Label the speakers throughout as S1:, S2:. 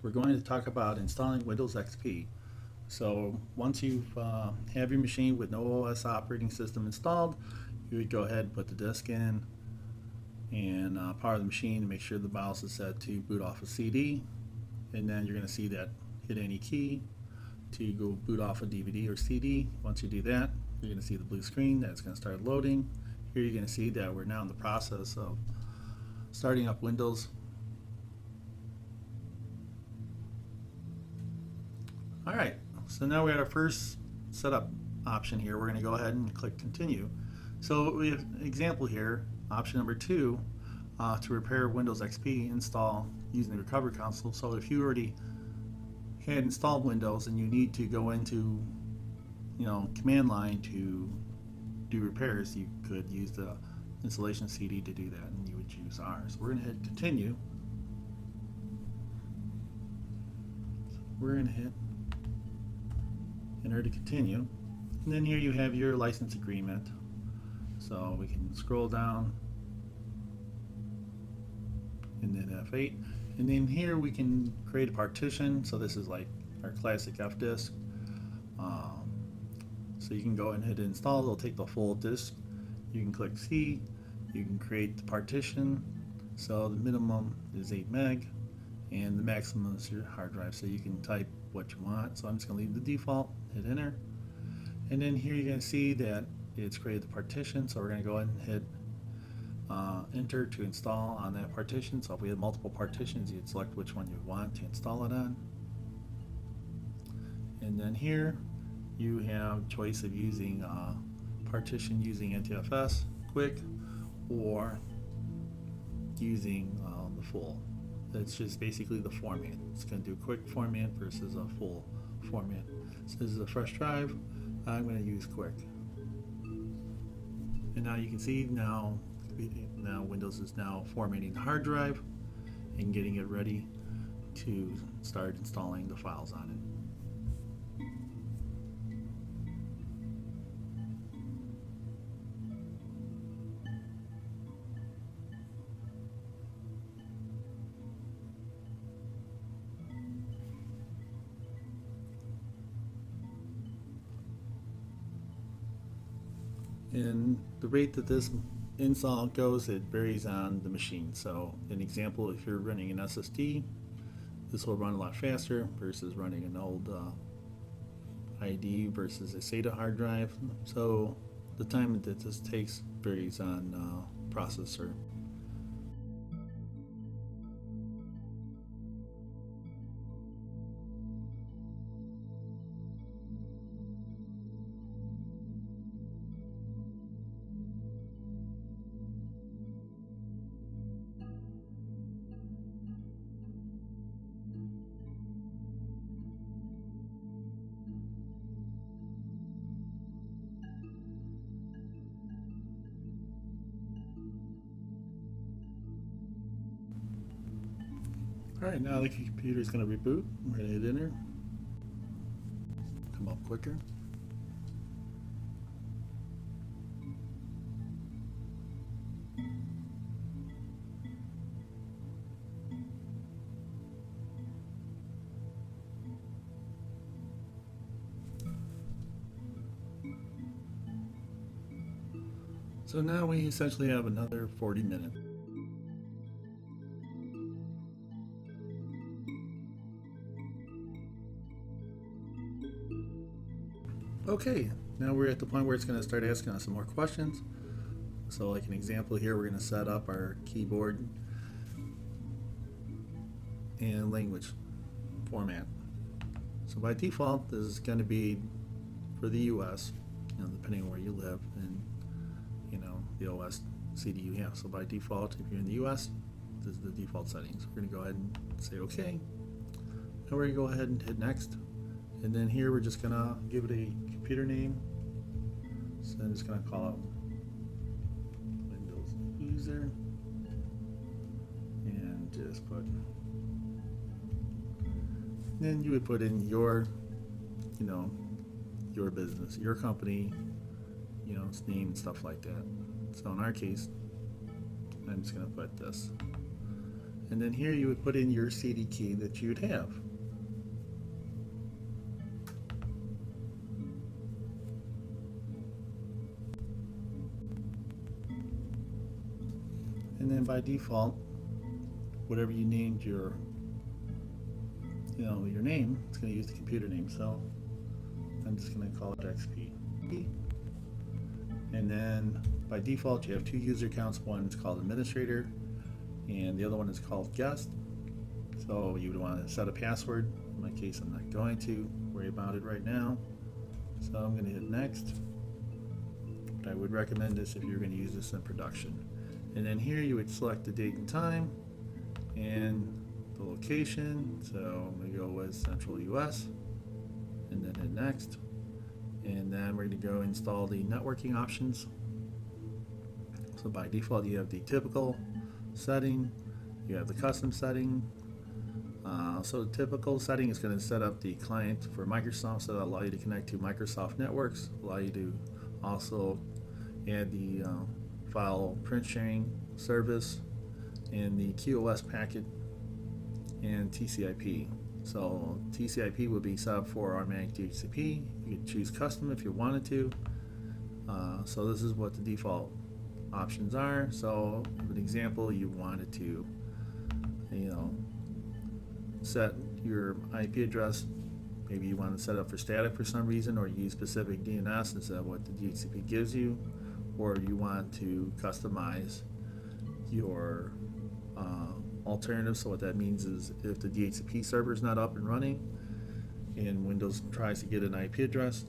S1: we're going to talk about installing Windows XP. So once you have your machine with no OS operating system installed, you would go ahead and put the disk in and power the machine, make sure the BIOS is set to boot off a CD, and then you're going to see that hit any key to go boot off a DVD or CD. Once you do that, you're going to see the blue screen that's going to start loading. Here you're going to see that we're now in the process of starting up Windows. Alright, so now we're at our first setup option here. We're going to go ahead and click continue. So we have an example here, option number 2, to repair Windows XP install using the recovery console. So if you already had installed Windows and you need to go into command line to do repairs, you could use the installation CD to do that, and you would choose ours. We're going to hit continue. We're going to hit enter to continue, and then here you have your license agreement. So we can scroll down and then F8, and then here we can create a partition. So this is like our classic F disk. So you can go and hit install. It'll take the full disk. You can click C. You can create the partition. So the minimum is 8 meg, and the maximum is your hard drive. So you can type what you want. So I'm just going to leave the default. Hit enter, and then here you're going to see that it's created the partition. So we're going to go ahead and hit enter to install on that partition. So if we have multiple partitions, you'd select which one you want to install it on. And then here you have choice of using partition using NTFS quick or using the full. That's just basically the format. It's going to do quick format versus a full format. So this is a fresh drive. I'm going to use quick. And now you can see now Windows is now formatting the hard drive and getting it ready to start installing the files on it. And the rate that this install goes, it varies on the machine. So an example, if you're running an SSD, this will run a lot faster versus running an old ID versus a SATA hard drive. So the time that this takes varies on processor. Alright, now the computer is going to reboot. We're going to hit enter. Come up quicker. So now we essentially have another 40 minutes. Okay, now we're at the point where it's going to start asking us some more questions. So like an example here, we're going to set up our keyboard and language format. So by default, this is going to be for the US, depending on where you live and the OS CD you have. So by default, if you're in the US, this is the default settings. We're going to go ahead and say OK. And we're going to go ahead and hit next. And then here we're just going to give it a computer name. So I'm just going to call it Windows User. And just put, then you would put in your, your business, your company, its name and stuff like that. So in our case, I'm just going to put this. And then here you would put in your CD key that you'd have. And then by default, whatever you named your your name, it's going to use the computer name. So I'm just going to call it XP. And then by default, you have two user accounts. One is called administrator, and the other one is called guest. So you would want to set a password. In my case, I'm not going to worry about it right now. So I'm going to hit next. But I would recommend this if you're going to use this in production. And then here you would select the date and time and the location. So I'm going to go with Central US and then hit next. And then we're going to go install the networking options. So by default, you have the typical setting, you have the custom setting. So the typical setting is going to set up the client for Microsoft, so that'll allow you to connect to Microsoft networks, allow you to also add the file print sharing service and the QoS packet and TCP. So TCP would be set up for automatic DHCP. You could choose custom if you wanted to. So this is what the default options are. So for an example, you wanted to, set your IP address. Maybe you want to set up for static for some reason, or use specific DNS instead of what the DHCP gives you, or you want to customize your alternative. So what that means is if the DHCP server is not up and running and Windows tries to get an IP address,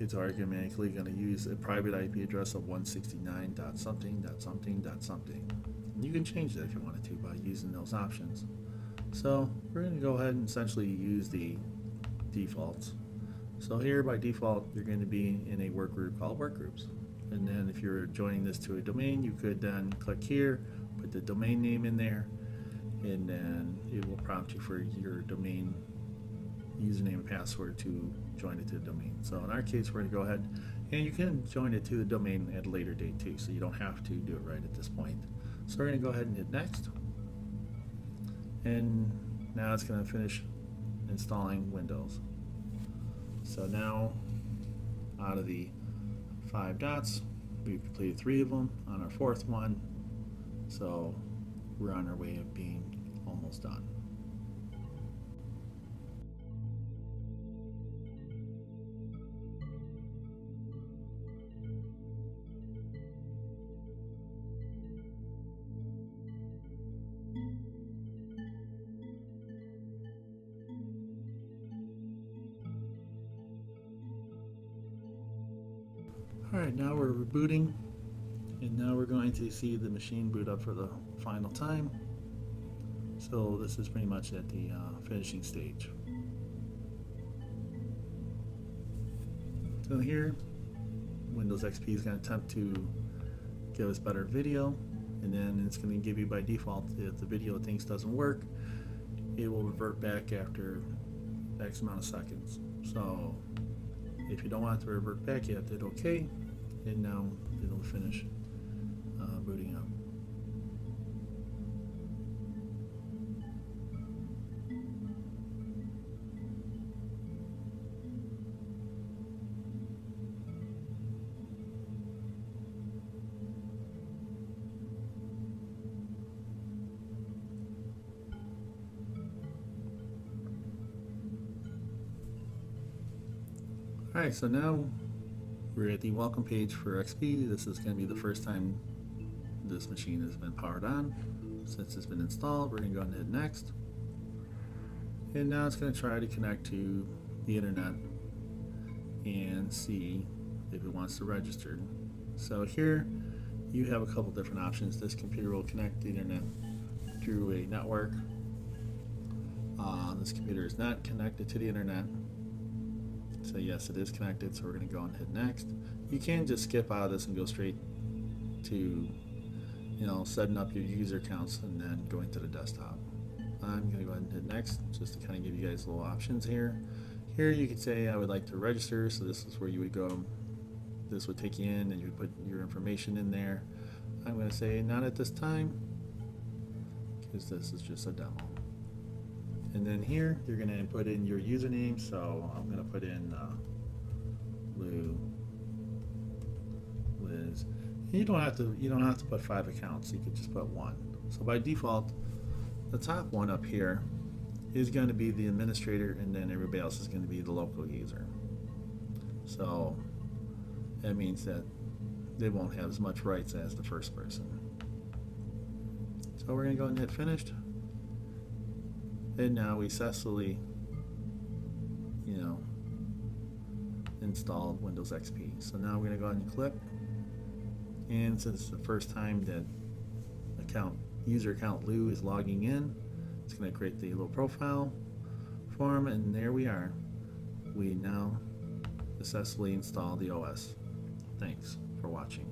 S1: it's automatically going to use a private IP address of 169.something.something.something. And you can change that if you wanted to by using those options. So we're going to go ahead and essentially use the defaults. So here by default, you're going to be in a work group called Workgroups. And then if you're joining this to a domain, you could then click here, put the domain name in there, and then it will prompt you for your domain username and password to join it to the domain. So in our case, we're going to go ahead, and you can join it to the domain at a later date too, so you don't have to do it right at this point. So we're going to go ahead and hit next. And now it's going to finish installing Windows. So now, out of the 5 dots, we've completed 3 of them on our 4th one. So we're on our way of being almost done. Alright, now we're rebooting, and now we're going to see the machine boot up for the final time. So this is pretty much at the finishing stage. So here, Windows XP is going to attempt to give us better video, and then it's going to give you by default, if the video thinks doesn't work, it will revert back after X amount of seconds. So if you don't want it to revert back, you have to hit OK, and now it'll finish booting up. Alright, so now we're at the welcome page for XP. This is going to be the first time this machine has been powered on. Since it's been installed, we're going to go ahead and hit next. And now it's going to try to connect to the internet and see if it wants to register. So here you have a couple different options. This computer will connect to the internet through a network. This computer is not connected to the internet. So yes, it is connected, so we're going to go and hit next. You can just skip out of this and go straight to setting up your user accounts and then going to the desktop. I'm going to go ahead and hit next just to kind of give you guys little options here. Here you could say I would like to register, so this is where you would go. This would take you in and you would put your information in there. I'm going to say not at this time. because this is just a demo. And then here, you're going to put in your username. So I'm going to put in Lou, Liz. And you don't have to put 5 accounts. You could just put 1. So by default, the top one up here is going to be the administrator, and then everybody else is going to be the local user. So that means that they won't have as much rights as the first person. So we're going to go ahead and hit finished. And now we successfully, installed Windows XP. So now we're going to go ahead and click. And since it's the first time that user account Lou is logging in, it's going to create the little profile form, and there we are. We now successfully installed the OS. Thanks for watching.